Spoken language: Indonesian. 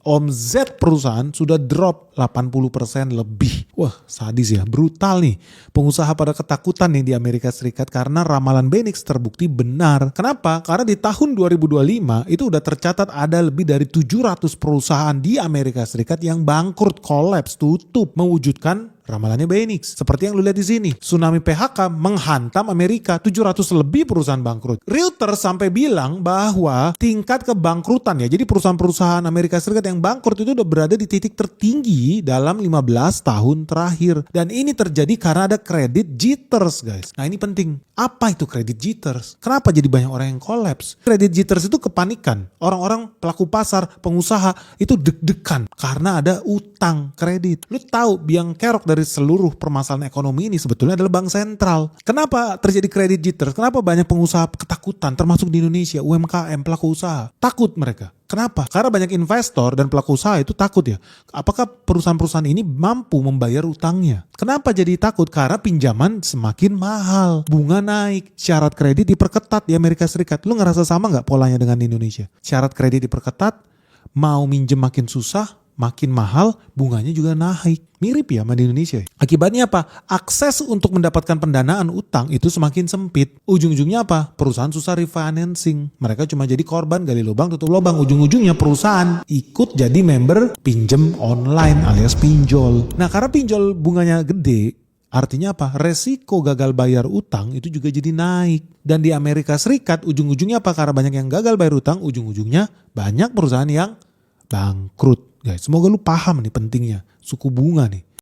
Omzet perusahaan sudah drop 80% lebih. Wah, sadis ya, brutal nih. Pengusaha pada ketakutan nih di Amerika Serikat karena ramalan Benix terbukti benar. Kenapa? Karena di tahun 2025 itu udah tercatat ada lebih dari 700 perusahaan di Amerika Serikat yang bangkrut, kolaps, tutup, mewujudkan ramalannya Benix. Seperti yang lu lihat di sini, tsunami PHK menghantam Amerika, 700 lebih perusahaan bangkrut. Reuters sampai bilang bahwa tingkat kebangkrutan ya, jadi perusahaan-perusahaan Amerika Serikat yang bangkrut itu udah berada di titik tertinggi dalam 15 tahun terakhir. Dan ini terjadi karena ada credit jitters, guys. Nah, ini penting. Apa itu credit jitters? Kenapa jadi banyak orang yang kolaps? Credit jitters itu kepanikan. Orang-orang pelaku pasar, pengusaha itu deg-degan karena ada utang kredit. Lu tahu biang kerok dari seluruh permasalahan ekonomi ini sebetulnya adalah bank sentral. Kenapa terjadi credit jitters? Kenapa banyak pengusaha ketakutan termasuk di Indonesia, UMKM, pelaku usaha? Takut mereka. Kenapa? Karena banyak investor dan pelaku usaha itu takut ya. Apakah perusahaan-perusahaan ini mampu membayar utangnya? Kenapa jadi takut? Karena pinjaman semakin mahal, bunga naik, syarat kredit diperketat di Amerika Serikat. Lu ngerasa sama nggak polanya dengan di Indonesia? Syarat kredit diperketat, mau minjem makin susah, makin mahal, bunganya juga naik. Mirip ya sama di Indonesia. Akibatnya apa? Akses untuk mendapatkan pendanaan utang itu semakin sempit. Ujung-ujungnya apa? Perusahaan susah refinancing. Mereka cuma jadi korban, gali lubang, tutup lubang. Ujung-ujungnya perusahaan ikut jadi member pinjem online alias pinjol. Nah, karena pinjol bunganya gede, artinya apa? Resiko gagal bayar utang itu juga jadi naik. Dan di Amerika Serikat ujung-ujungnya apa? Karena banyak yang gagal bayar utang, ujung-ujungnya banyak perusahaan yang bangkrut. Guys, semoga lu paham nih pentingnya suku bunga nih.